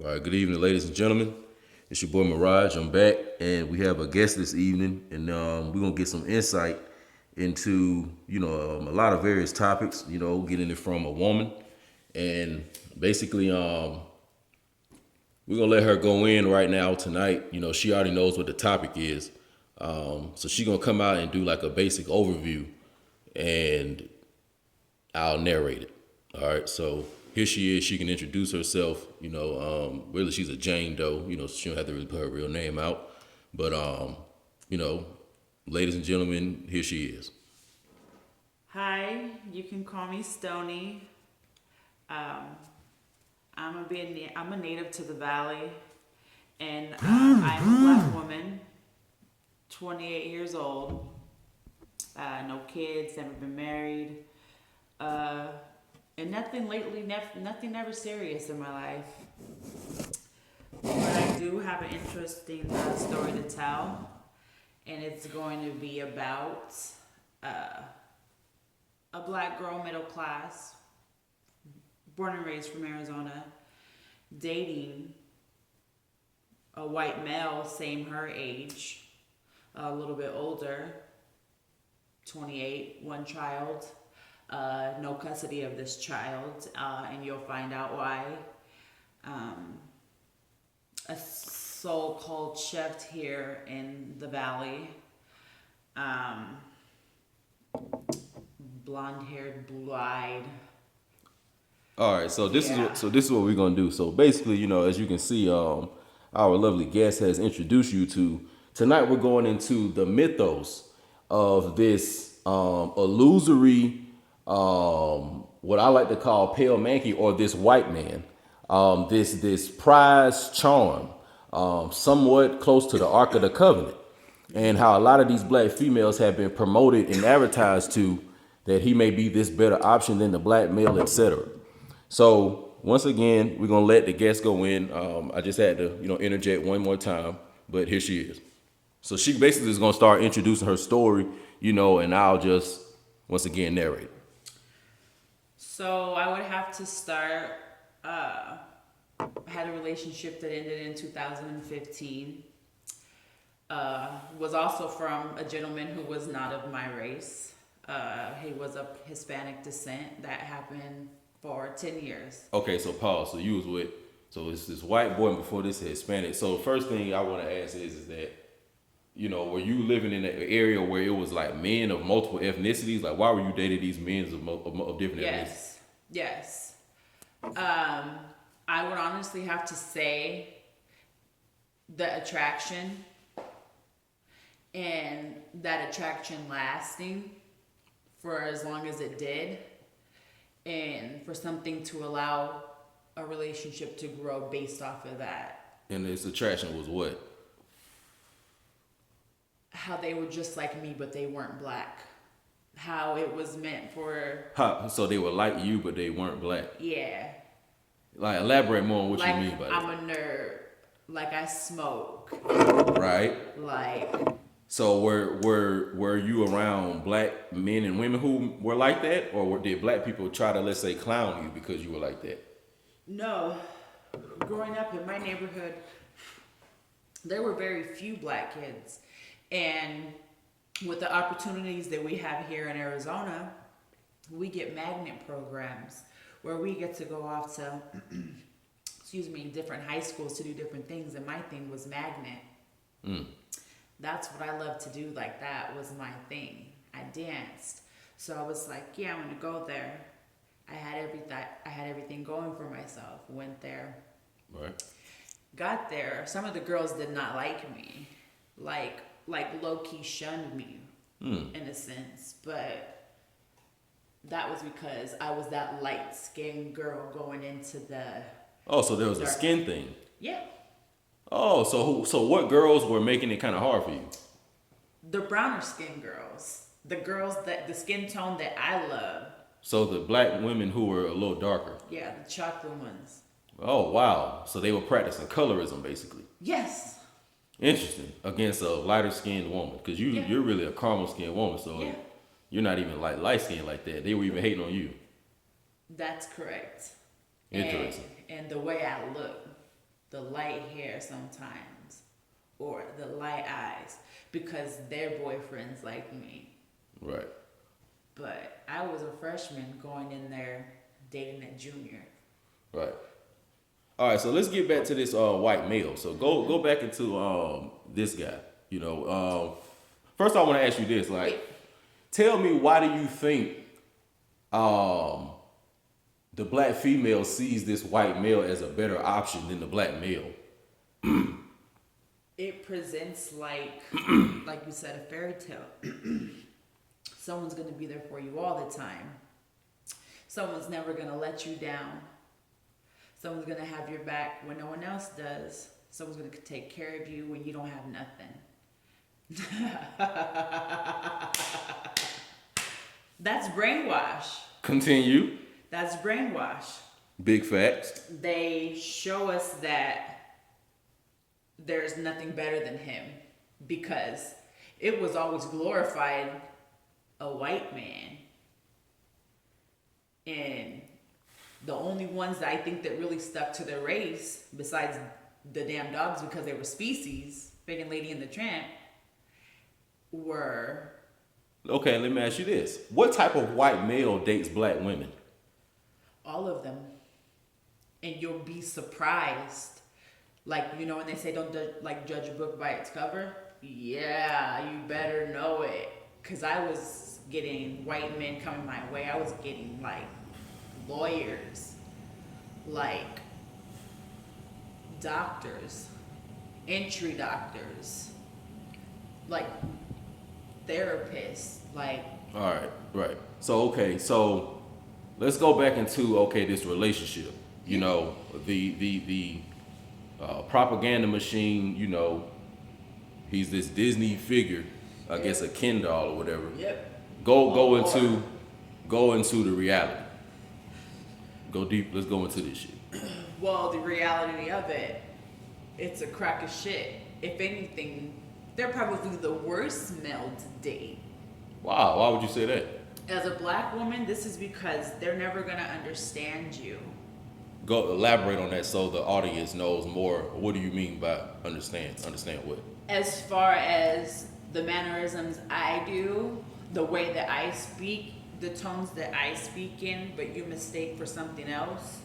All right, good evening, ladies and gentlemen. It's your boy Mirage. I'm back, and we have a guest this evening, and we're gonna get some insight into a lot of various topics. Getting it from a woman, and basically we're gonna let her go in right now tonight. She already knows what the topic is, so she's gonna come out and do like a basic overview, and I'll narrate it. All right, so here she is. She can introduce herself. Really, she's a Jane Doe. She don't have to really put her real name out. But you know, ladies and gentlemen, here she is. Hi, you can call me Stony. Um, I'm a native to the valley, and I'm a black woman, 28 years old. No kids, never been married, uh, and nothing lately. Nothing ever serious in my life. But I do have an interesting story to tell, and it's going to be about uh, a black girl, middle class, born and raised from Arizona, dating a white male, same her age, a little bit older, 28, one child, no custody of this child, and you'll find out why. A so-called chef here in the valley, um, blonde-haired, blue-eyed. All right, so this is Yeah. this is what we're gonna do. So basically, as you can see, our lovely guest has introduced you to. Tonight, we're going into the mythos of this illusory, what I like to call pale manky, or this white man, this prize charm, somewhat close to the Ark of the Covenant, and how a lot of these black females have been promoted and advertised to that he may be this better option than the black male, etc. So once again, we're gonna let the guest go in. I just had to, interject one more time, but here she is. So she basically is gonna start introducing her story, and I'll just once again narrate. So I would have to start. Had a relationship that ended in 2015. Was also from a gentleman who was not of my race. He was of Hispanic descent. That happened for 10 years. Okay, so pause. So you was with, so it's this white boy, and before this Hispanic. So first thing I want to ask is that, were you living in an area where it was like men of multiple ethnicities? Like, why were you dating these men of different ethnicities? Yes. I would honestly have to say the attraction, and that attraction lasting for as long as it did, and for something to allow a relationship to grow based off of that. And this attraction was what? How they were just like me, but they weren't black. How it was meant for. So they were like you, but they weren't black. Yeah. Like, elaborate more on what Like, you mean by I'm that. a nerd. Like, I smoke. Right. Like. So were you around black men and women who were like that, or did black people try to, let's say, clown you because you were like that? No. Growing up in my neighborhood, there were very few black kids. And with the opportunities that we have here in Arizona, we get magnet programs where we get to go off to, different high schools to do different things. And my thing was magnet. That's what I love to do. Like, that was my thing. I danced. So I was like, yeah, I'm going to go there. I had everything going for myself. Went there. Right. Got there. Some of the girls did not like me. Like low-key shunned me, in a sense. But that was because I was that light-skinned girl going into the. Oh, so there was a dark. skin thing. Yeah. Oh, so what girls were making it kind of hard for you? The browner skin girls. The girls the skin tone that I love. So the black women who were a little darker. Yeah, the chocolate ones. Oh, wow. So they were practicing colorism, basically. Yes. Interesting. Against a lighter skinned woman. Because you're really a caramel skinned woman, so Yeah. you're not even like light skinned like that. They were even hating on you. That's correct. Interesting. And the way I look. the light hair sometimes or the light eyes because their boyfriends like me. Right. But I was a freshman going in there dating a junior. Right. All right, so let's get back to this white male. So go back into this guy. You know, first I want to ask you this: like, tell me why do you think the black female sees this white male as a better option than the black male? It presents like you said, a fairy tale. Someone's gonna be there for you all the time. Someone's never gonna let you down. Someone's gonna have your back when no one else does. Someone's gonna take care of you when you don't have nothing. That's brainwash. Continue. That's brainwash. Big facts. They show us that there's nothing better than him because it was always glorified a white man. And the only ones that I think that really stuck to their race, besides the damn dogs because they were species, Big and Lady and the Tramp, were... Okay, let me ask you this. What type of white male dates black women? All of them. And you'll be surprised. Like, you know when they say don't judge a book by its cover? Yeah, you better know it. Because I was getting white men coming my way. I was getting, like, lawyers. Like, doctors. Entry doctors. Like, therapists. Like... All right, right. So, okay, so let's go back into, okay, this relationship. You know, the propaganda machine, you know, he's this Disney figure, I guess a Ken doll or whatever. Yep. Go into the reality. Go deep. Let's go into this shit. Well, the reality of it, it's a crack of shit. If anything, they're probably the worst male to date. Wow, why would you say that? As a black woman, this is because they're never gonna understand you. Go elaborate on that so the audience knows more. What do you mean by understand? Understand what? As far as the mannerisms I do, the way that I speak, the tones that I speak in, but you mistake for something else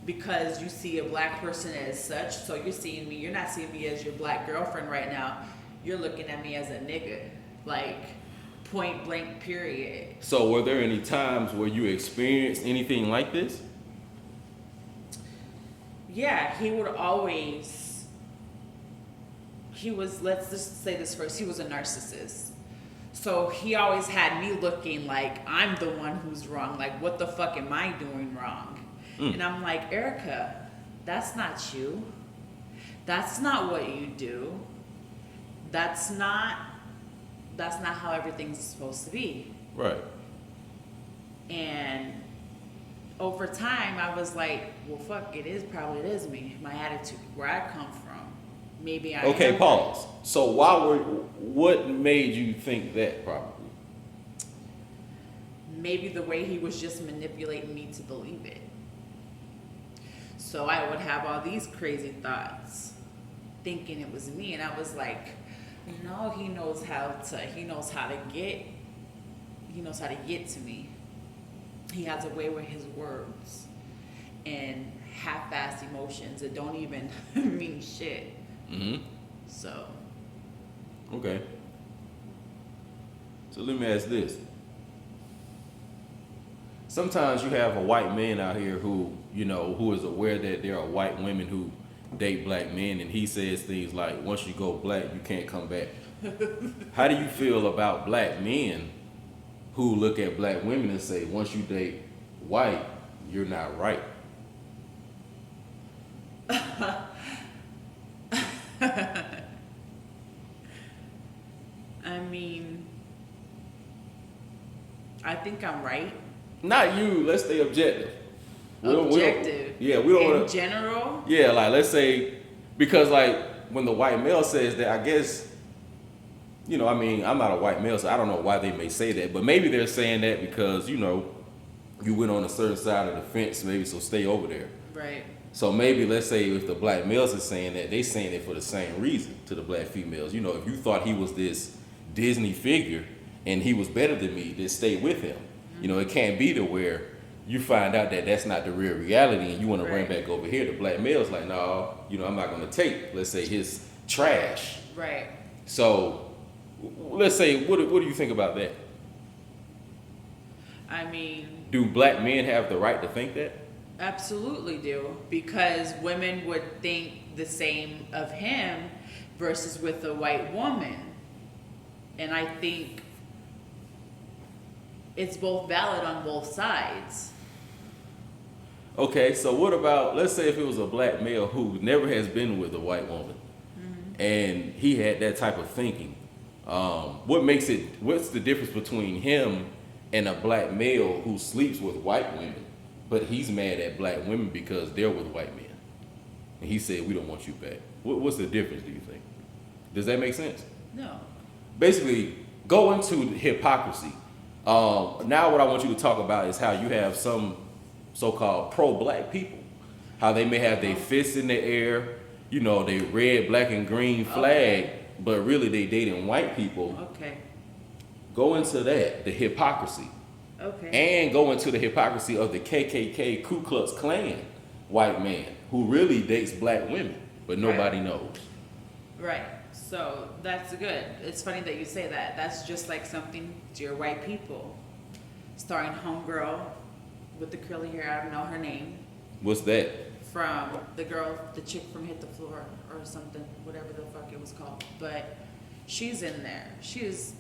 because you see a black person as such. So you're seeing me, you're not seeing me as your black girlfriend right now. You're looking at me as a nigga, like point blank period. So were there any times where you experienced anything like this? Yeah, he would always, let's just say this first, he was a narcissist. So he always had me looking like I'm the one who's wrong. Like, what the fuck am I doing wrong? And I'm like, Erica, that's not you. That's not what you do. That's not how everything's supposed to be. Right. And over time, I was like, well, fuck, it is me, my attitude, where I come from. Maybe I Okay, am pause. So what made you think that probably? Maybe the way he was just manipulating me to believe it. So I would have all these crazy thoughts, thinking it was me, and I was like, no, he knows how to get to me. He has a way with his words and half-assed emotions that don't even mean shit. Mm-hmm. So. Okay. So let me ask this. Sometimes you have a white man out here who is aware that there are white women who date black men, and he says things like, once you go black, you can't come back. How do you feel about black men who look at black women and say, once you date white, you're not right? I mean, I think I'm right. Not you. Let's stay objective. Objective? We don't in general? Yeah, like, let's say, because, like, when the white male says that, I guess, I'm not a white male, so I don't know why they may say that, but maybe they're saying that because, you went on a certain side of the fence, maybe, so stay over there. Right. So maybe let's say if the black males are saying that, they saying it for the same reason to the black females. You know, if you thought he was this Disney figure and he was better than me, then stay with him. You know, it can't be to where you find out that that's not the real reality and you want to run back over here. The black male's like, no, you know, I'm not going to take, let's say, his trash. Right. So let's say, what do you think about that? I mean, Do black men have the right to think that? absolutely do, because women would think the same of him versus with a white woman. And I think it's both valid on both sides. Okay, so what about, let's say if it was a black male who never has been with a white woman and he had that type of thinking, what's the difference between him and a black male who sleeps with white women, but he's mad at black women because they're with white men? And he said, we don't want you back. What's the difference, do you think? Does that make sense? No. Basically, go into hypocrisy. Now what I want you to talk about is how you have some so-called pro-black people, how they may have their fists in the air, you know, they red, black, and green flag, but really they dating white people. Okay. Go into that, the hypocrisy. Okay. And go into the hypocrisy of the KKK Ku Klux Klan white man who really dates black women, but nobody knows. Right. So that's good. It's funny that you say that. That's just like something to your white people. Starring Homegirl with the curly hair, I don't know her name. What's that? From the chick from Hit the Floor or something, whatever the fuck it was called. But she's in there. She is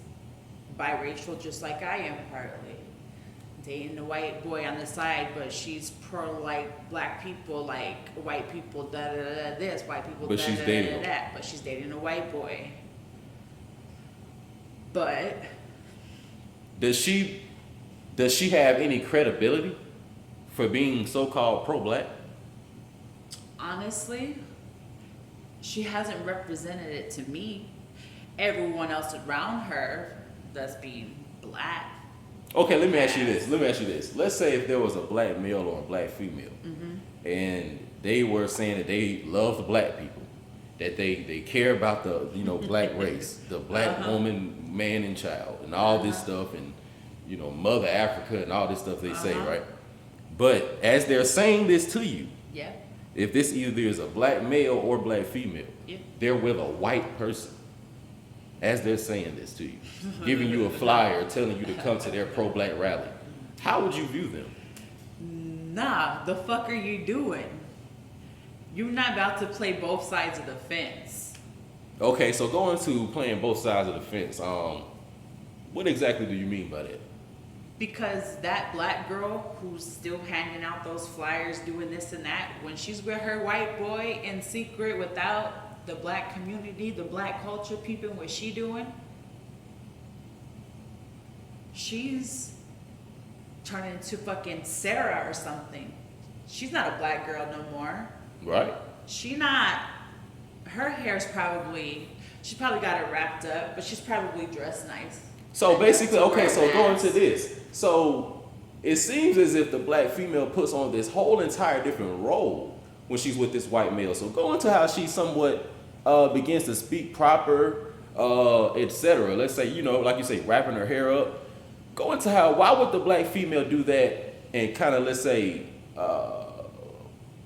biracial just like I am partly. Dating the white boy on the side, but she's pro like black people, like white people, da da da this, white people, but da she's da dating da that. But she's dating a white boy. But does she have any credibility for being so-called pro-black? honestly, she hasn't represented it to me. Everyone else around her that's being black. Okay, let me ask you this. Let's say if there was a black male or a black female, and they were saying that they love the black people, that they care about the black race, the black woman, man, and child, and all this stuff, and Mother Africa and all this stuff they say, right? But as they're saying this to you, Yeah. if this either is a black male or black female, Yeah. they're with a white person. As they're saying this to you, giving you a flyer, telling you to come to their pro-black rally, how would you view them? Nah, the fuck are you doing? You're not about to play both sides of the fence. Okay, so going to playing both sides of the fence, what exactly do you mean by that? Because that black girl who's still handing out those flyers, doing this and that, when she's with her white boy in secret without the black community, the black culture, peeping what she doing, she's turning into fucking Sarah or something. She's not a black girl no more. Right. She not, her hair's probably, she probably got it wrapped up, but she's probably dressed nice. So basically, okay, so going mask. to this. So it seems as if the black female puts on this whole entire different role when she's with this white male. So go into how she somewhat begins to speak proper, etc. Let's say, like you say, wrapping her hair up. Go into how, why would the black female do that and kind of, let's say,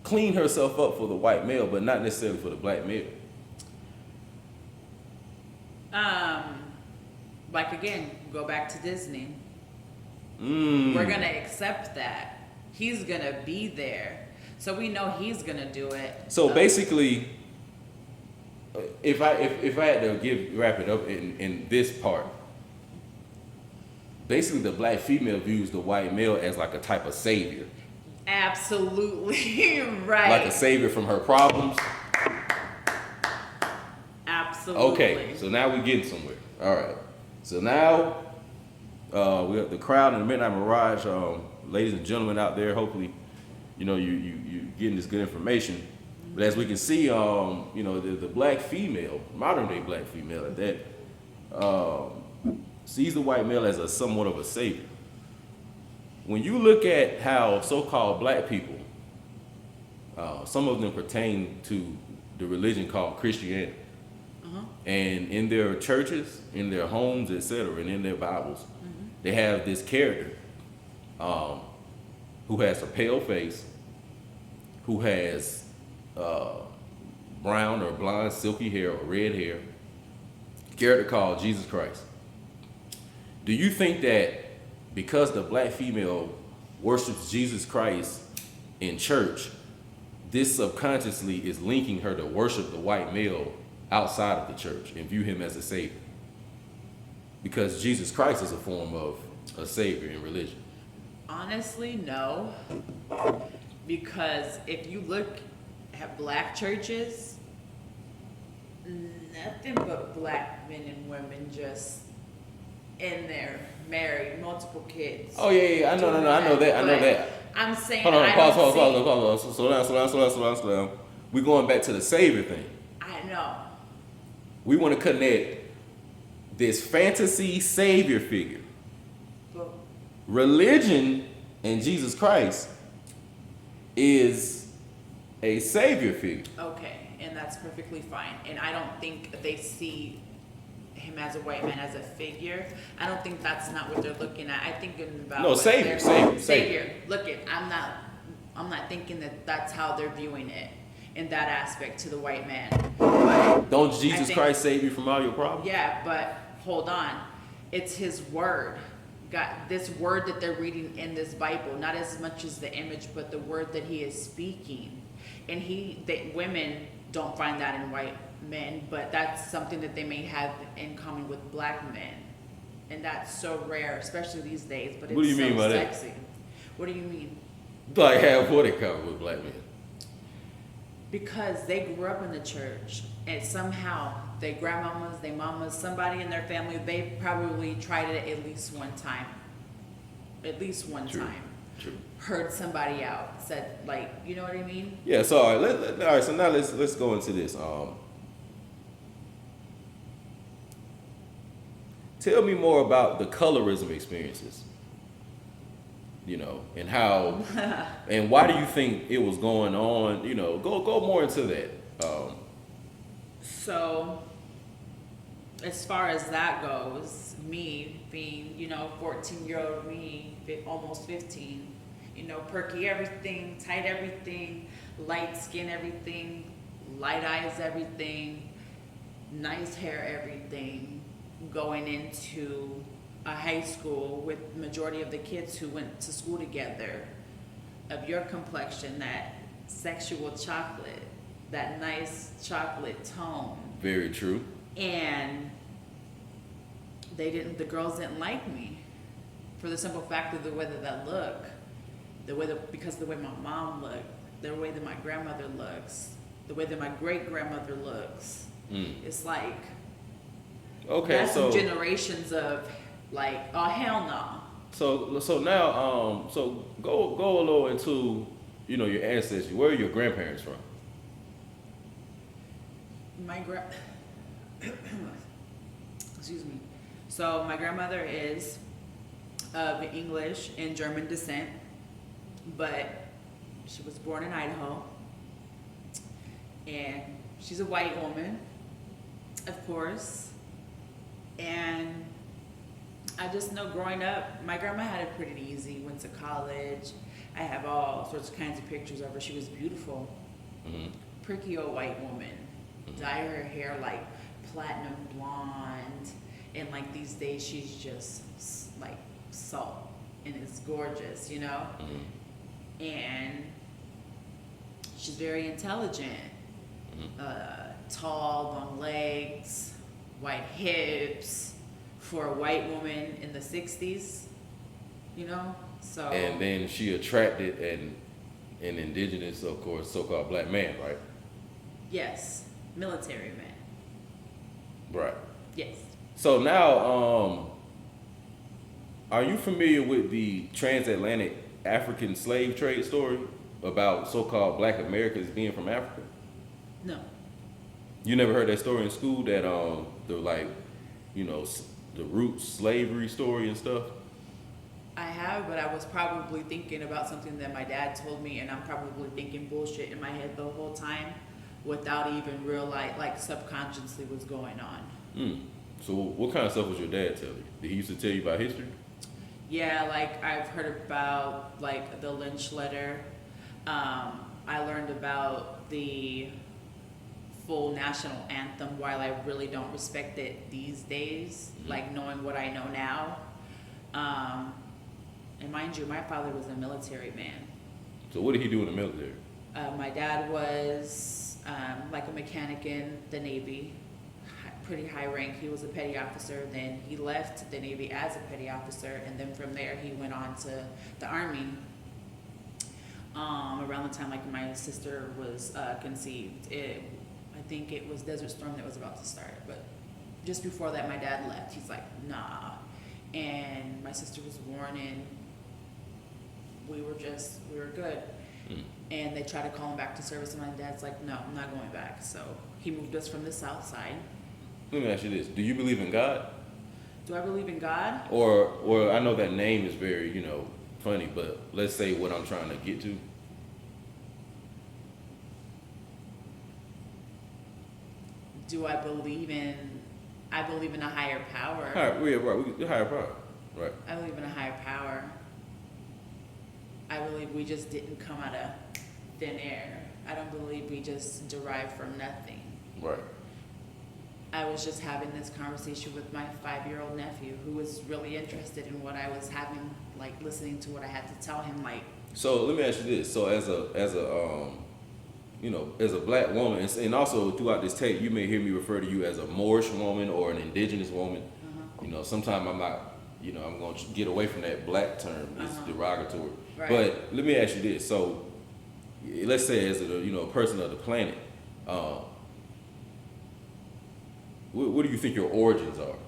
clean herself up for the white male, but not necessarily for the black male? Like again, go back to Disney. Mm. We're gonna accept that. He's gonna be there. So we know he's gonna do it. So basically, if I had to wrap it up in this part, basically the black female views the white male as like a type of savior. Absolutely right. Like a savior from her problems. Absolutely. Okay, so now we're getting somewhere. All right. So now we have the crowd in the Midnight Mirage. Ladies and gentlemen out there, hopefully, you getting this good information. But as we can see, the black female, modern day black female at that, sees the white male as a somewhat of a savior. when you look at how so-called black people, some of them pertain to the religion called Christianity, and in their churches, in their homes, etc., and in their Bibles, they have this character who has a pale face, who has brown or blonde, silky hair or red hair, character called Jesus Christ. Do you think that because the black female worships Jesus Christ in church, this subconsciously is linking her to worship the white male outside of the church and view him as a savior? Because Jesus Christ is a form of a savior in religion. Honestly, no. Because if you look at black churches, nothing but black men and women just in there, married, multiple kids. Oh yeah, I know that. I'm saying, Hold on, I pause. don't see. Slow down. We're going back to the savior thing. I know. We want to connect this fantasy savior figure, But religion, and Jesus Christ is a savior figure. okay, and that's perfectly fine. And I don't think they see him as a white man as a figure. I don't think that's not what they're looking at. I think about No, what savior. Look it, I'm not thinking that that's how they're viewing it in that aspect to the white man. But Don't Jesus think- Christ save you from all your problems? yeah, but hold on. It's his word. God, this word that they're reading in this Bible, not as much as the image, but the word that he is speaking. And women don't find that in white men, but that's something that they may have in common with black men. And that's so rare, especially these days, but it's What do you mean by so that? sexy. What do you mean? Like have what it covered with black men. Because they grew up in the church, and somehow their grandmamas, their mamas, somebody in their family, they probably tried it at least one time. At least one True. time. True. Heard somebody out, said, like, you know what I mean? Yeah, so all right, so now let's go into this. Tell me more about the colorism experiences. You know, and how and why do you think it was going on? You know, go more into that. So, as far as that goes, me being, 14-year-old me, almost 15, perky everything, tight everything, light skin everything, light eyes everything, nice hair everything, going into a high school with majority of the kids who went to school together, of your complexion, that sexual chocolate, that nice chocolate tone. Very true. And the girls didn't like me for the simple fact of the way that I look, because the way my mom looked, the way that my grandmother looks, the way that my great grandmother looks. It's like, Okay, that's so some generations of like, oh hell no. so now so go a little into your ancestry. Where are your grandparents from? Excuse me. So my grandmother is of English and German descent, but she was born in Idaho, and she's a white woman, of course. And I just know growing up, my grandma had it pretty easy, went to college. I have all sorts of kinds of pictures of her. She was beautiful. Pricky old white woman. Dye her hair like platinum blonde. And like these days, she's just like salt. And it's gorgeous, And she's very intelligent. Tall, long legs, white hips. For a white woman in the 60s, so. And then she attracted an indigenous, of course, so-called black man, right? Yes, military man. Right. Yes. So now, are you familiar with the transatlantic African slave trade story about so-called black Americans being from Africa? No. You never heard that story in school, that the root slavery story and stuff? I have, but I was probably thinking about something that my dad told me, and I'm probably thinking bullshit in my head the whole time without even realize, like subconsciously what's going on. Mm. So what kind of stuff was your dad telling you? Did he used to tell you about history? Yeah, like I've heard about like the lynch letter. I learned about the full national anthem while I really don't respect it these days, like knowing what I know now. And mind you, my father was a military man. So what did he do in the military? My dad was like a mechanic in the Navy, pretty high rank. He was a petty officer. Then he left the Navy as a petty officer, and then from there he went on to the Army. Around the time like my sister was conceived, I think it was Desert Storm that was about to start. But just before that, my dad left. He's like, nah. And my sister was born, and we were good. Mm. And they tried to call him back to service, and my dad's like, no, I'm not going back. So he moved us from the south side. Let me ask you this: do you believe in God? Do I believe in God? Or I know that name is very, funny, but let's say what I'm trying to get to. Do I believe in? I believe in a higher power. Higher power, right? I believe in a higher power. I believe we just didn't come out of thin air. I don't believe we just derived from nothing. Right. I was just having this conversation with my 5-year-old nephew, who was really interested in what I was having, like listening to what I had to tell him. Like, so let me ask you this: so as a black woman, and also throughout this tape, you may hear me refer to you as a Moorish woman or an indigenous woman. Sometimes I'm not, I'm going to get away from that black term. It's derogatory. Right. But let me ask you this: so let's say as a person of the planet, what do you think your origins are?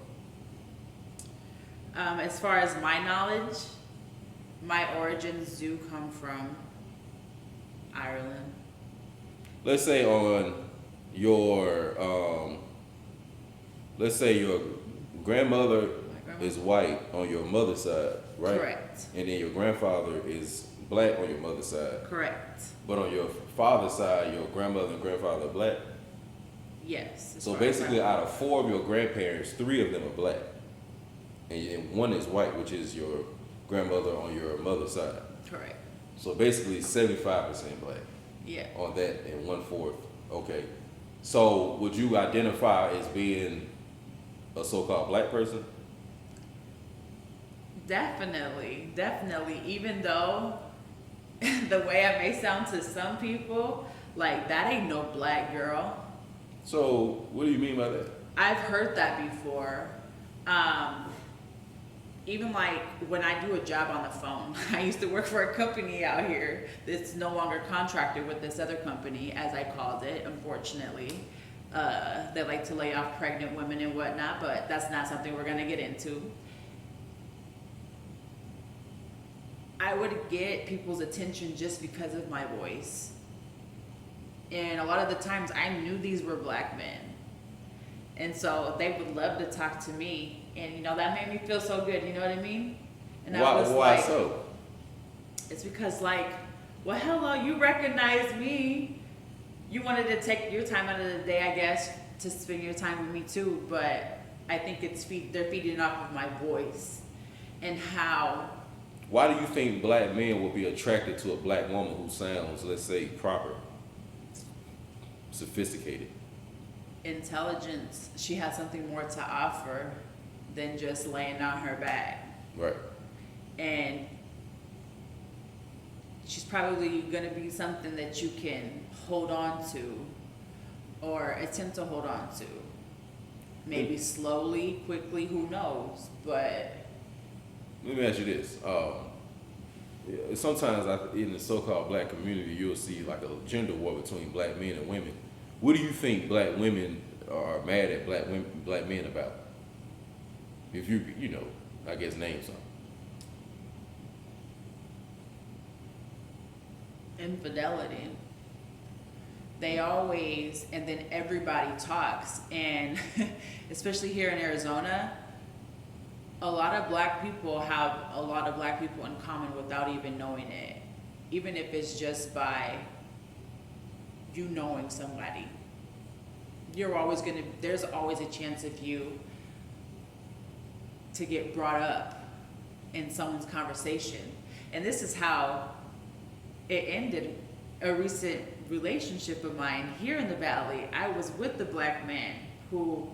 As far as my knowledge, my origins do come from Ireland. Let's say on your, let's say your grandmother is white on your mother's side, right? Correct. And then your grandfather is black on your mother's side. Correct. But on your father's side, your grandmother and grandfather are black. Yes. So basically, out of 4 of your grandparents, 3 of them are black, and 1 is white, which is your grandmother on your mother's side. Correct. So basically, 75% black. Yeah. On that, and 1/4. Okay. So would you identify as being a so-called black person? Definitely. Even though the way I may sound to some people, like that ain't no black girl. So what do you mean by that? I've heard that before. Even like when I do a job on the phone, I used to work for a company out here that's no longer contracted with this other company, as I called it, unfortunately. They like to lay off pregnant women and whatnot, but that's not something we're gonna get into. I would get people's attention just because of my voice. And a lot of the times I knew these were black men. And so they would love to talk to me. And, that made me feel so good. You know what I mean? And Why so? It's because, well, hello, you recognize me. You wanted to take your time out of the day, I guess, to spend your time with me too. But I think they're feeding off of my voice and how. Why do you think black men will be attracted to a black woman who sounds, let's say, proper, sophisticated? Intelligence. She has something more to offer than just laying on her back. Right. And she's probably going to be something that you can hold on to or attempt to hold on to. Maybe slowly, quickly, who knows? But let me ask you this. Sometimes in the so-called black community, you'll see like a gender war between black men and women. What do you think black women are mad at black men about? If you I guess name something. infidelity. They always, and then everybody talks, and especially here in Arizona, A lot of black people have a lot of black people in common without even knowing it. Even if it's just by you knowing somebody. There's always a chance of you to get brought up in someone's conversation. And this is how it ended a recent relationship of mine here in the Valley. I was with the black man who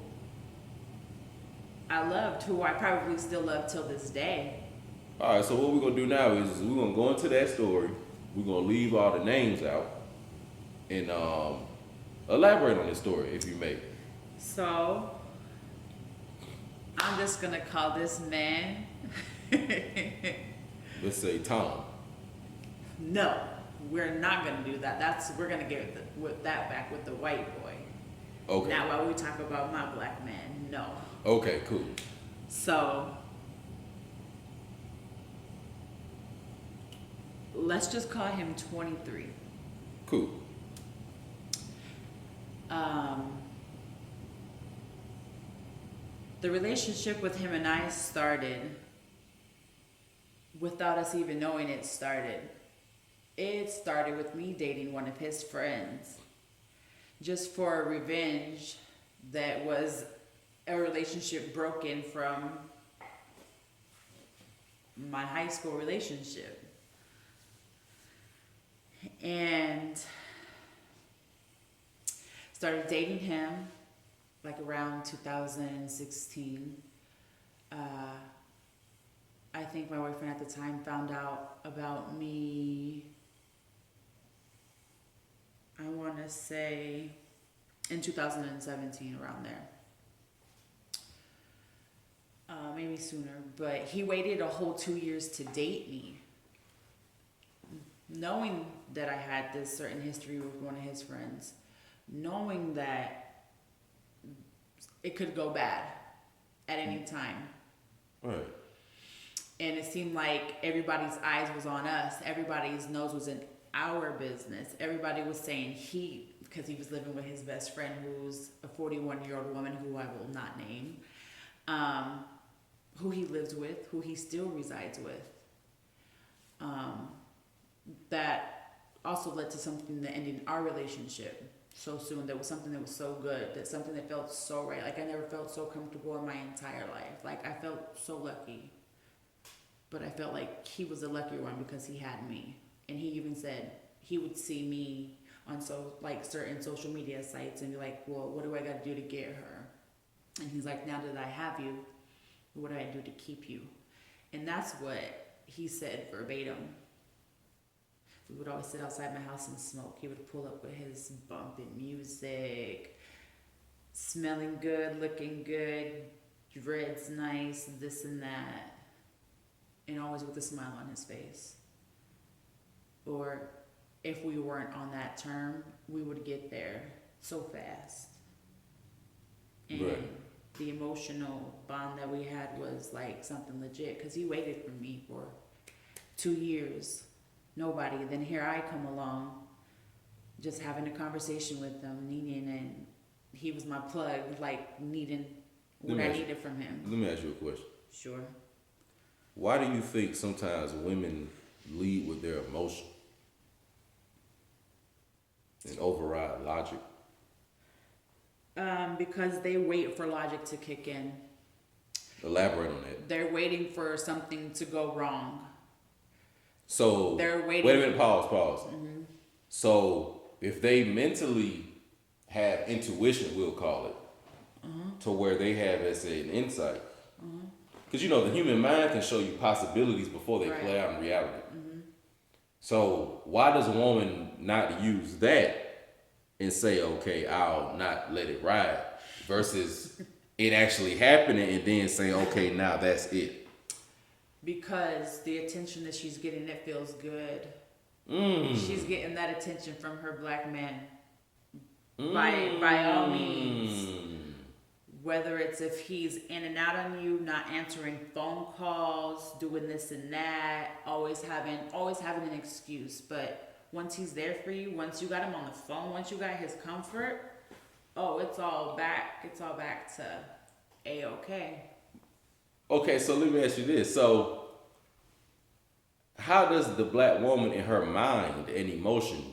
I loved, who I probably still love till this day. All right, so what we're gonna do now is we're gonna go into that story. We're gonna leave all the names out and elaborate on this story, if you may. So I'm just gonna call this man. Let's say Tom. No, we're not gonna do that. We're gonna get that back with the white boy. Okay. Now, while we talk about my black man, no. Okay, cool. So let's just call him 23. Cool. The relationship with him and I started without us even knowing it started. It started with me dating one of his friends just for revenge that was a relationship broken from my high school relationship. And started dating him like around 2016. I think my boyfriend at the time found out about me, I want to say in 2017, around there. Maybe sooner, but he waited a whole 2 years to date me, knowing that I had this certain history with one of his friends, knowing that it could go bad at any time. Right. And it seemed like everybody's eyes was on us. Everybody's nose was in our business. Everybody was saying because he was living with his best friend, who's a 41-year-old woman who I will not name, who he lives with, who he still resides with. That also led to something that ended our relationship so soon. That was something that was so good, that something that felt so right. Like I never felt so comfortable in my entire life. Like I felt so lucky. But I felt like he was the lucky one because he had me. And he even said he would see me on certain social media sites and be like, well, what do I got to do to get her? And he's like, now that I have you, what do I do to keep you? And that's what he said verbatim. We would always sit outside my house and smoke. He would pull up with his bumping music, smelling good, looking good, dreads nice, this and that. And always with a smile on his face. Or if we weren't on that term, we would get there so fast. And right. The emotional bond that we had was like something legit, because he waited for me for 2 years. Nobody. Then here I come along, just having a conversation with him, needing, and he was my plug, like needing what I needed from him. Let me ask you a question. Sure. Why do you think sometimes women lead with their emotion and override logic? Because they wait for logic to kick in. Elaborate on that. They're waiting for something to go wrong. So they're waiting. Wait a minute. Pause. Mm-hmm. So if they mentally have intuition, we'll call it, to where they have, let's say, an insight. Because the human mind can show you possibilities before they play out in reality. So why does a woman not use that and say, okay, I'll not let it ride, versus it actually happening and then say, okay, now that's it? Because the attention that she's getting, it feels good. She's getting that attention from her black man. By all means. Whether it's if he's in and out on you, not answering phone calls, doing this and that, always having an excuse. But once he's there for you, once you got him on the phone, once you got his comfort, it's all back to A-okay. Okay, so let me ask you this. So how does the black woman in her mind and emotion,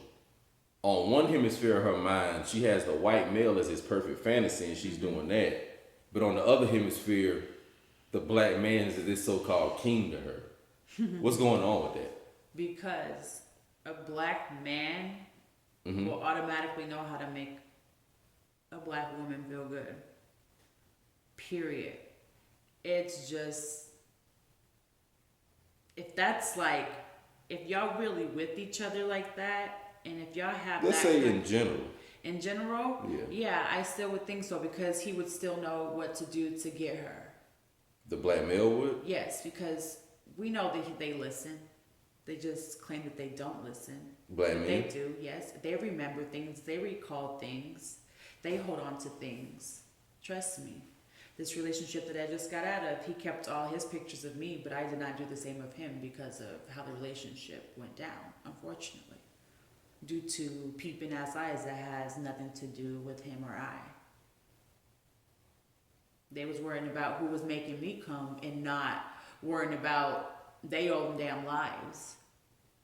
on one hemisphere of her mind, she has the white male as his perfect fantasy and she's doing that. But on the other hemisphere, the black man is this so-called king to her. What's going on with that? Because a black man will automatically know how to make a black woman feel good. Period. It's just, if that's like, if y'all really with each other like that, and if y'all have Let's that say kind- in general. in general, Yeah. I still would think so, because he would still know what to do to get her. The black male would? Yes, because we know that they listen. They just claim that they don't listen. Black But men? they do, yes. They remember things. They recall things. They hold on to things. Trust me. This relationship that I just got out of, he kept all his pictures of me, but I did not do the same of him because of how the relationship went down, unfortunately. Due to peeping ass eyes that has nothing to do with him or I. They was worrying about who was making me come and not worrying about their own damn lives.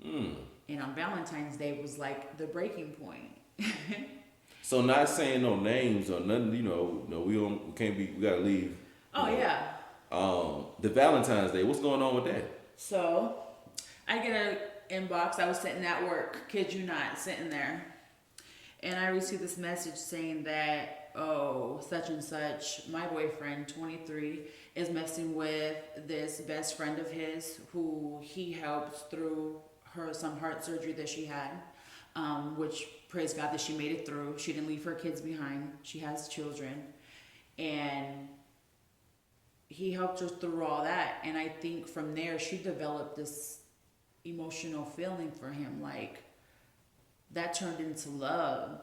And on Valentine's Day was like the breaking point. So not saying no names or nothing, you know, no, we can't be, we gotta leave. Oh yeah. The Valentine's Day, what's going on with that? So I get an inbox. I was sitting at work, kid you not, sitting there. And I received this message saying that, oh, such and such, my boyfriend, 23, is messing with this best friend of his who he helped through some heart surgery that she had, which praise God that she made it through. She didn't leave her kids behind. She has children. And he helped her through all that. And I think from there, she developed this emotional feeling for him. Like, that turned into love.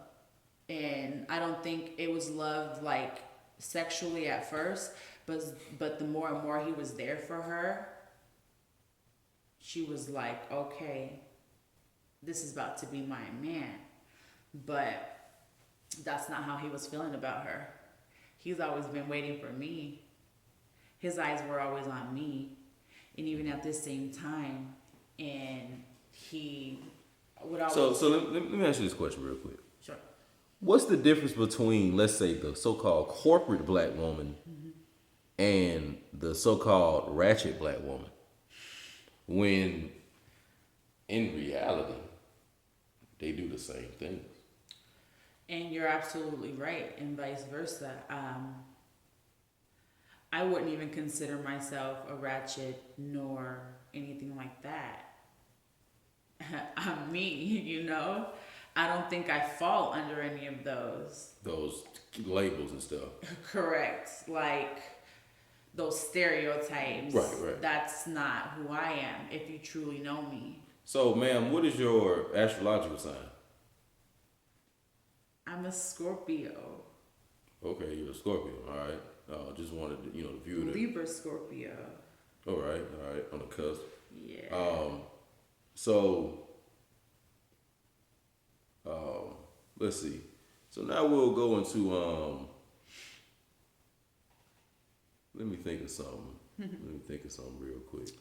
And I don't think it was love like sexually at first, but the more and more he was there for her, she was like, okay, this is about to be my man. But that's not how he was feeling about her. He's always been waiting for me. His eyes were always on me. And even at this same time, and he would always... So let me ask you this question real quick. Sure. What's the difference between, let's say, the so-called corporate black woman and the so-called ratchet black woman? When in reality, they do the same thing. And you're absolutely right, and vice versa. I wouldn't even consider myself a ratchet nor anything like that. I'm me, you know? I don't think I fall under any of those. Those labels and stuff. Correct. Like those stereotypes. Right. That's not who I am, if you truly know me. So, ma'am, what is your astrological sign? I'm a Scorpio. Okay, you're a Scorpio, all right. Just wanted to, the view it. Libra Scorpio. All right, on the cusp. Yeah. So, let's see. So now we'll go into, let me think of something. Real quick.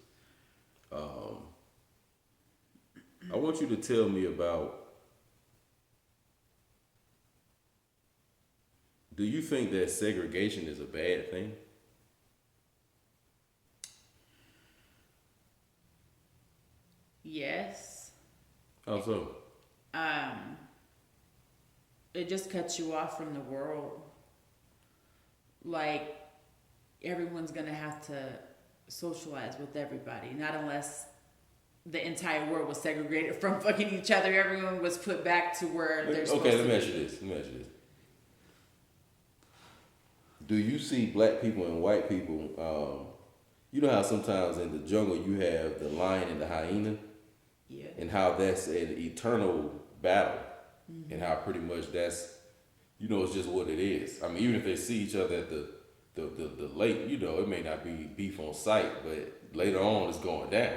I want you to tell me about, do you think that segregation is a bad thing? Yes. How so? It just cuts you off from the world. Like, everyone's gonna have to socialize with everybody, not unless the entire world was segregated from fucking each other. Everyone was put back to where they're supposed to be. Okay, let me ask you this. Do you see black people and white people, you know how sometimes in the jungle you have the lion and the hyena? Yeah. And how that's an eternal battle. And how pretty much that's, it's just what it is. I mean, even if they see each other at the lake, it may not be beef on sight, but later on it's going down.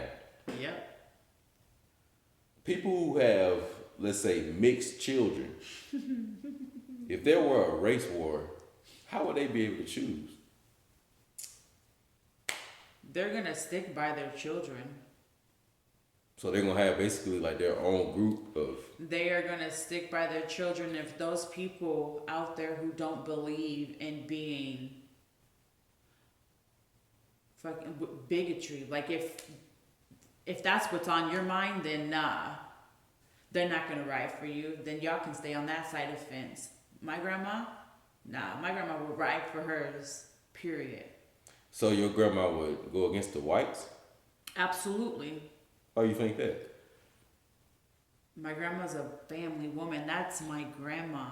Yep. People who have, let's say, mixed children, if there were a race war, how would they be able to choose? They're gonna stick by their children. So they're gonna have basically like their own group of. They are gonna stick by their children. If those people out there who don't believe in being fucking bigotry, like if that's what's on your mind, then nah, they're not gonna ride for you. Then y'all can stay on that side of the fence. My grandma, nah, my grandma would ride for hers. Period. So your grandma would go against the whites? Absolutely. How you think that? My grandma's a family woman. That's my grandma.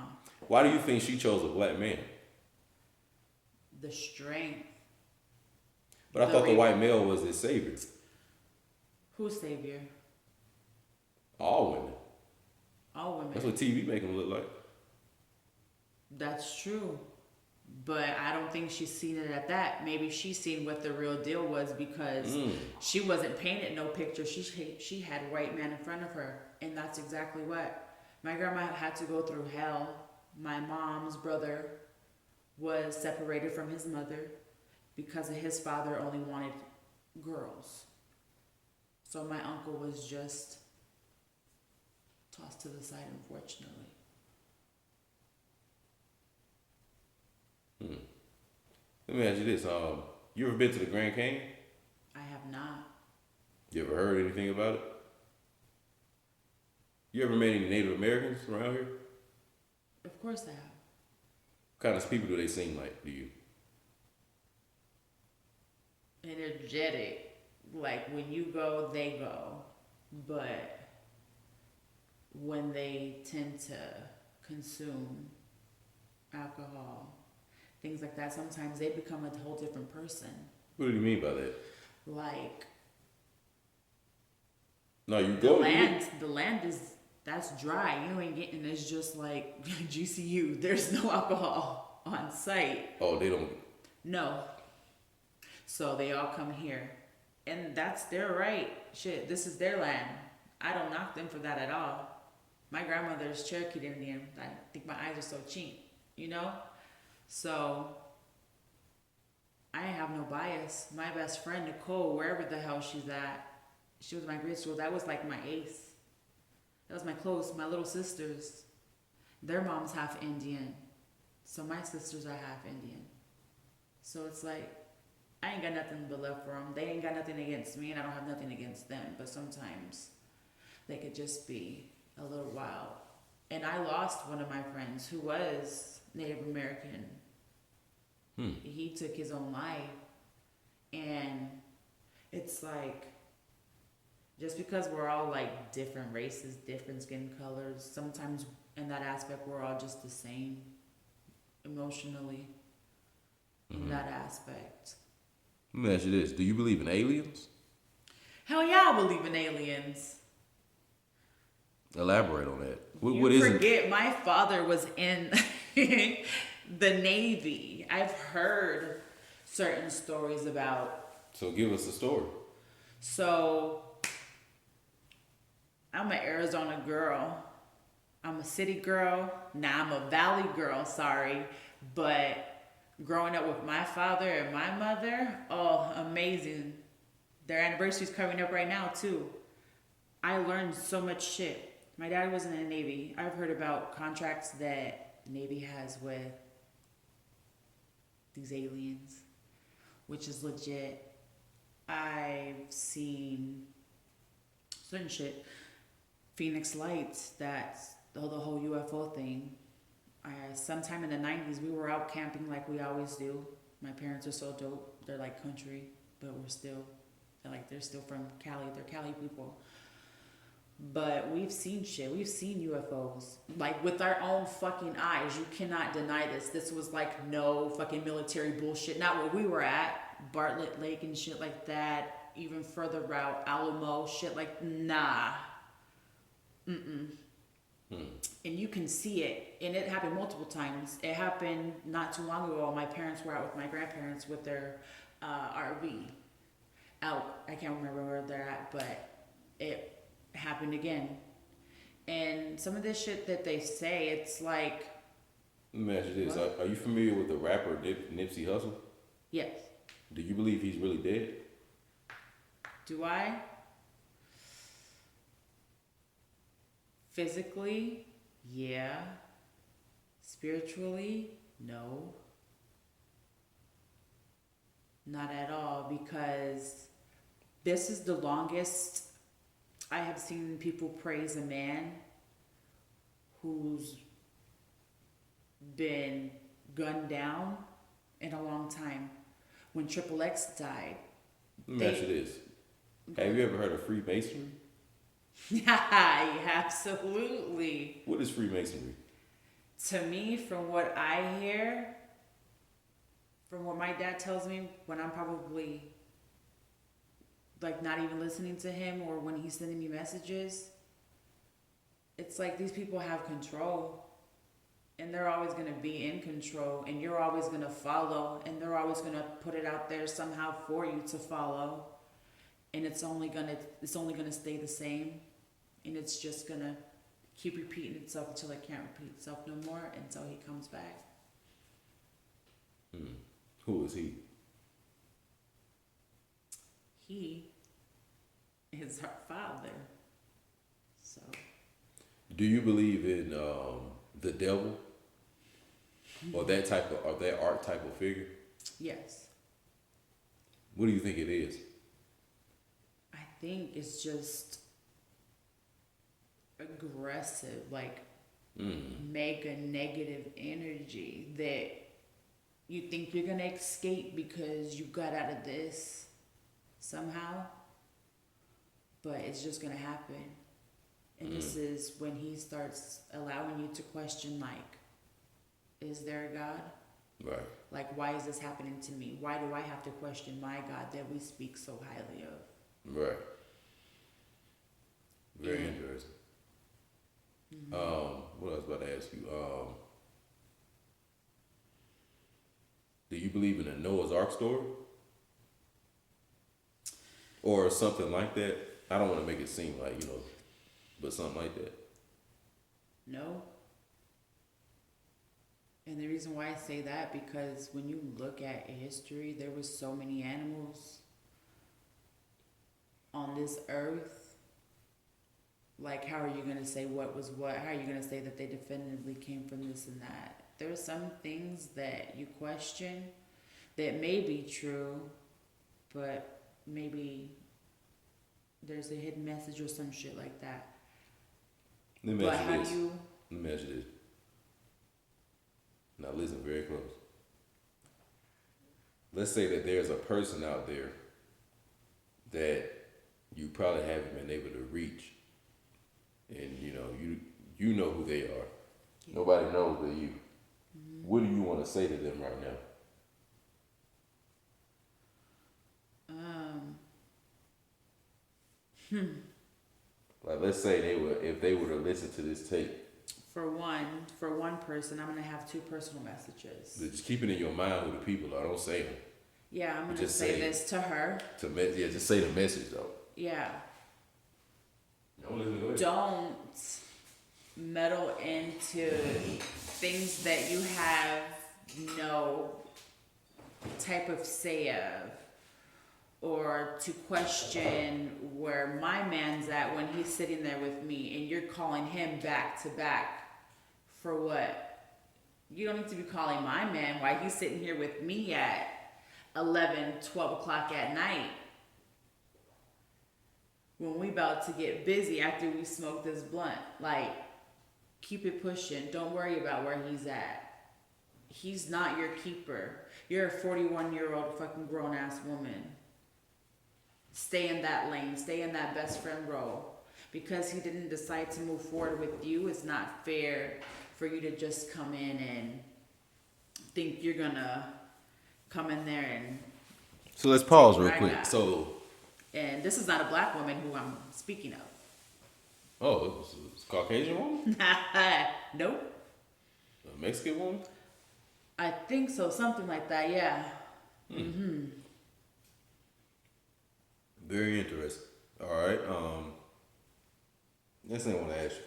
Why do you think she chose a black man? The strength. But I thought the white male was his savior. Who's savior? All women. All women. That's what TV make them look like. That's true. But I don't think she's seen it at that. Maybe she's seen what the real deal was because she wasn't painted no picture. She had a white man in front of her. And that's exactly what. My grandma had to go through hell. My mom's brother was separated from his mother because his father only wanted girls. So my uncle was just tossed to the side, unfortunately. Let me ask you this. You ever been to the Grand Canyon? I have not. You ever heard anything about it? You ever met any Native Americans around here? Of course I have. What kind of people do they seem like to you? Energetic. Like when you go, they go. But when they tend to consume alcohol, things like that, sometimes they become a whole different person. What do you mean by that? Like No, you the go. the land is that's dry. You ain't getting it's just like GCU. There's no alcohol on site. Oh, they don't. No. So they all come here. And that's their right. Shit, this is their land. I don't knock them for that at all. My grandmother's Cherokee Indian. I think my eyes are so cheap, you know? So I have no bias. My best friend, Nicole, wherever the hell she's at, she was my grade school. That was like my ace. That was my little sisters. Their mom's half Indian. So my sisters are half Indian. So it's like, I ain't got nothing but love for them. They ain't got nothing against me, and I don't have nothing against them. But sometimes they could just be a little wild. And I lost one of my friends who was Native American. He took his own life. And it's like, just because we're all like different races, different skin colors, sometimes in that aspect we're all just the same emotionally in that aspect. Let me ask you this. Do you believe in aliens? Hell yeah, I believe in aliens. Elaborate on that. What You is it? forget my father was in the Navy. I've heard certain stories about. So give us a story. So I'm an Arizona girl. I'm a city girl. Nah, I'm a valley girl, sorry. But growing up with my father and my mother, oh, amazing. Their anniversary's coming up right now, too. I learned so much shit. My dad was in the Navy. I've heard about contracts that the Navy has with these aliens, which is legit. I've seen certain shit. Phoenix Lights, that's the whole UFO thing. Sometime in the 90s, we were out camping like we always do. My parents are so dope. They're like country, but they're still from Cali. They're Cali people. But we've seen shit. We've seen UFOs. Like with our own fucking eyes. You cannot deny this. This was like no fucking military bullshit. Not where we were at. Bartlett Lake and shit like that. Even further out. Alamo. Shit like, nah. And you can see it. And it happened multiple times. It happened not too long ago. My parents were out with my grandparents with their RV. Out. I can't remember where they're at. But it happened again. And some of this shit that they say, it's like... Let me ask you this. Are you familiar with the rapper Nipsey Hussle? Yes. Do you believe he's really dead? Do I? Physically, yeah. Spiritually, no. Not at all, because this is the longest I have seen people praise a man who's been gunned down in a long time. When Triple X died, Let me ask you this. Have you ever heard of Freemasonry? yeah, absolutely. What is Freemasonry? To me, from what I hear, from what my dad tells me, when I'm probably like not even listening to him or when he's sending me messages, it's like these people have control and they're always going to be in control and you're always going to follow and they're always going to put it out there somehow for you to follow, and it's only going to stay the same, and it's just going to keep repeating itself until it can't repeat itself no more, until he comes back. Who is he? He is our father. So Do you believe in the devil or that archetypal figure? yes, What do you think it is? I think it's just aggressive, like mega negative energy that you think you're gonna escape because you got out of this somehow, but it's just gonna happen. And this is when he starts allowing you to question, like, is there a God? Right. Like, why is this happening to me? Why do I have to question my God that we speak so highly of? Right. Very Yeah. interesting. What I was about to ask you. Do you believe in a Noah's Ark story? Or something like that? I don't want to make it seem like, but something like that. No. And the reason why I say that, because when you look at history, there was so many animals on this earth. Like, how are you going to say what was what? How are you going to say that they definitively came from this and that? There are some things that you question that may be true, but maybe there's a hidden message or some shit like that. Let me But ask how you this. do you... Let me ask you this. Now listen very close. Let's say that there's a person out there that you probably haven't been able to reach, and you know who they are. Yeah. Nobody knows but you. What do you want to say to them right now? Like, let's say if they were to listen to this tape. For one person, I'm gonna have two personal messages. Just keep it in your mind who the people are. Don't say them. Yeah, I'm gonna Just say say this to her. Just say the message though. Yeah. Don't listen to it. Don't meddle into things that you have no type of say of, or to question where my man's at when he's sitting there with me and you're calling him back to back for what? You don't need to be calling my man while he's sitting here with me at 11, 12 o'clock at night when we about to get busy after we smoke this blunt. Like, keep it pushing. Don't worry about where he's at. He's not your keeper. You're a 41-year-old fucking grown-ass woman. Stay in that lane. Stay in that best friend role. Because he didn't decide to move forward with you, it's not fair for you to just come in and think you're gonna come in there and... So let's pause real Right quick. now. So, And this is not a black woman who I'm speaking of. it's a Caucasian woman? Nope. A Mexican woman? I think so, something like that, yeah. Very interesting. All right. Next thing I want to ask you.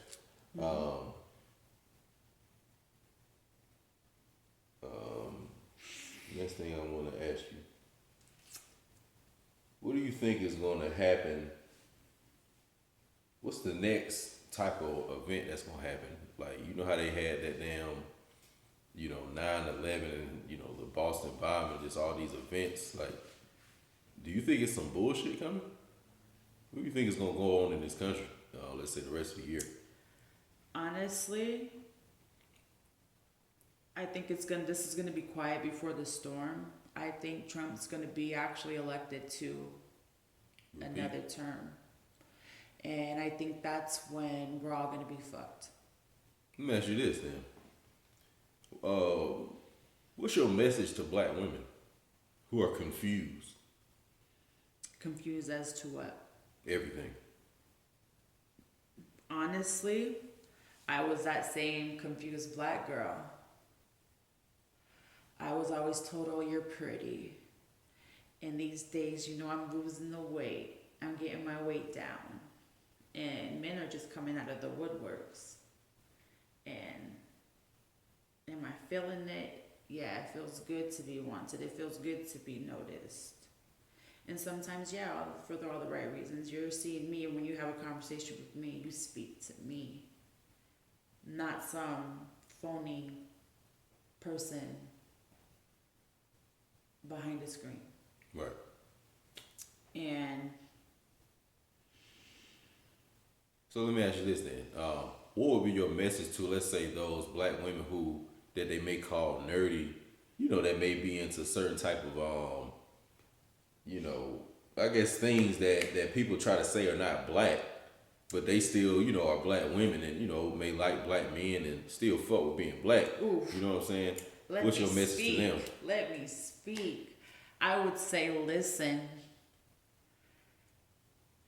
Next thing I want to ask you. What do you think is going to happen? What's the next type of event that's going to happen? Like, you know how they had that damn, 9/11 and, the Boston bombing, just all these events. Like, do you think it's some bullshit coming? What do you think is going to go on in this country, let's say the rest of the year? Honestly, I think this is gonna be quiet before the storm. I think Trump's gonna be actually elected to Repeat. another term. And I think that's when we're all gonna be fucked. Let me ask you this then. What's your message to black women who are confused? Confused as to what? Everything. Honestly, I was that same confused black girl. I was always told, oh, you're pretty. And these days, I'm losing the weight. I'm getting my weight down. And men are just coming out of the woodworks. And am I feeling it? Yeah, it feels good to be wanted. It feels good to be noticed. And sometimes, yeah, for all the right reasons. You're seeing me, and when you have a conversation with me, you speak to me. Not some phony person behind a screen. Right. And so let me ask you this then. What would be your message to, let's say, those black women that they may call nerdy, that may be into certain type of, I guess things that people try to say are not black, but they still, are black women and, may like black men and still fuck with being black. Oof. You know what I'm saying? What's your message to them? Let me speak. I would say, listen,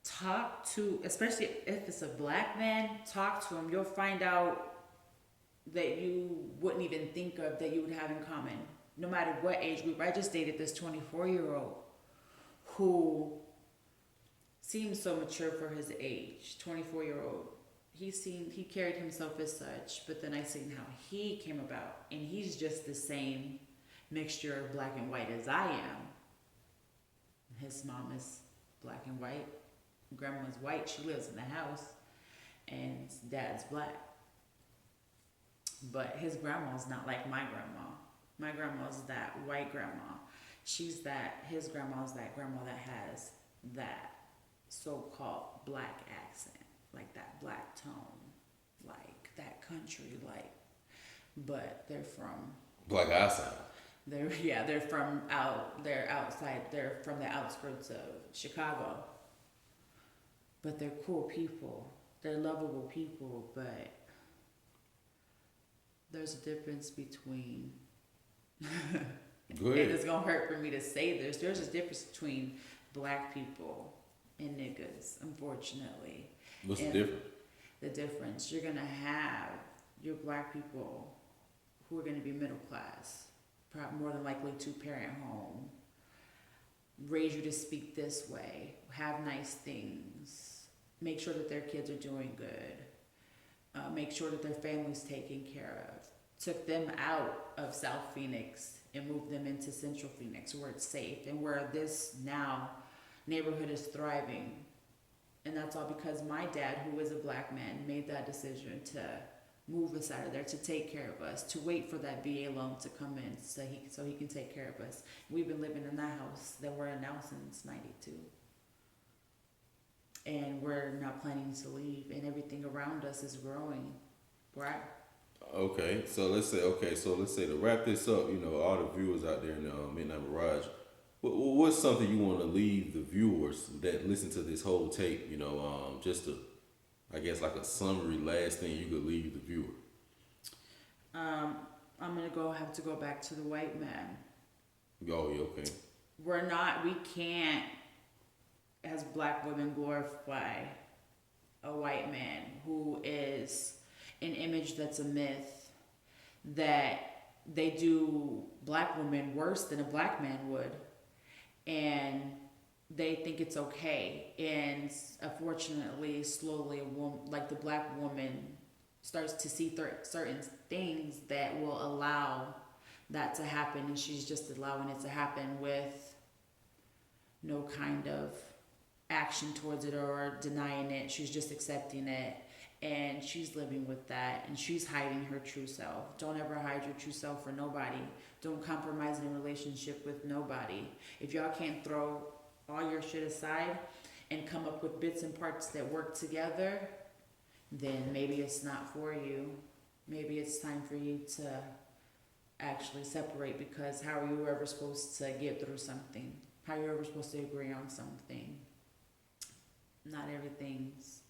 talk to, especially if it's a black man, talk to him. You'll find out that you wouldn't even think of that you would have in common, no matter what age group. I just dated this 24-year-old who seems so mature for his age, 24-year-old. He carried himself as such, but then I seen how he came about, and he's just the same mixture of black and white as I am. His mom is black and white, grandma's white, she lives in the house, and dad's black. But his grandma's not like my grandma. My grandma's that white grandma. His grandma's that grandma that has that so-called black accent, like that black tone, like that country, but they're from Black accent. They're from outside, they're from the outskirts of Chicago. But they're cool people. They're lovable people, but there's a difference between Go ahead. and it's gonna hurt for me to say this. There's a difference between black people and niggas, unfortunately. What's the difference? The difference, you're gonna have your black people who are gonna be middle class, probably more than likely two-parent home, raise you to speak this way, have nice things, make sure that their kids are doing good, make sure that their family's taken care of, took them out of South Phoenix and moved them into Central Phoenix where it's safe and where this now neighborhood is thriving. And that's all because my dad, who is a black man, made that decision to move us out of there, to take care of us, to wait for that VA loan to come in so he can take care of us. We've been living in that house that we're in now since 92. And we're not planning to leave, and everything around us is growing, right? Okay, so let's say to wrap this up, all the viewers out there in the Midnight Mirage, what's something you want to leave the viewers that listen to this whole tape, just to, I guess, like a summary, last thing you could leave the viewer? I'm gonna have to go back to the white man. Oh, yeah, okay. We can't, as black women, glorify a white man who is an image that's a myth, that they do black women worse than a black man would, and they think it's okay. And unfortunately, slowly, the black woman starts to see certain things that will allow that to happen, and she's just allowing it to happen with no kind of action towards it or denying it. She's just accepting it. And she's living with that, and she's hiding her true self. Don't ever hide your true self for nobody. Don't compromise in a relationship with nobody. If y'all can't throw all your shit aside and come up with bits and parts that work together, then maybe it's not for you. Maybe it's time for you to actually separate, because how are you ever supposed to get through something? How are you ever supposed to agree on something? Not everything's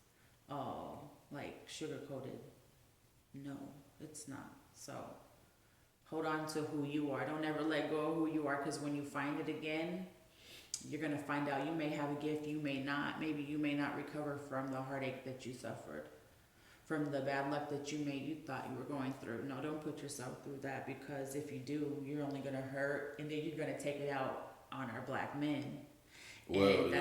all like sugar coated. No, it's not. So hold on to who you are. Don't ever let go of who you are, because when you find it again, you're gonna find out you may have a gift, you may not. Maybe you may not recover from the heartache that you suffered, from the bad luck that you thought you were going through. No, don't put yourself through that, because if you do, you're only gonna hurt, and then you're gonna take it out on our black men. Well, and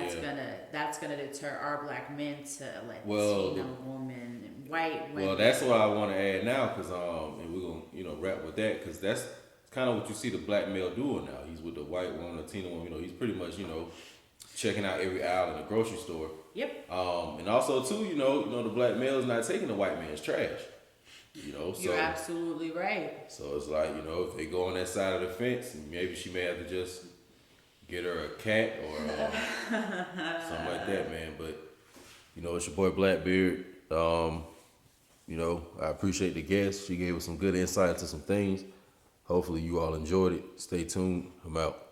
that's gonna deter our black men to let Latino women and white women. Well, that's what I want to add now, because and we're gonna wrap with that, because that's kind of what you see the black male doing now. He's with the white woman, Latino woman. He's pretty much checking out every aisle in the grocery store. Yep. And also too, the black male is not taking the white man's trash. So you're absolutely right. So it's like, if they go on that side of the fence, maybe she may have to just get her a cat or something like that, man. But it's your boy Blackbeard. I appreciate the guest. She gave us some good insight into some things. Hopefully you all enjoyed it. Stay tuned. I'm out.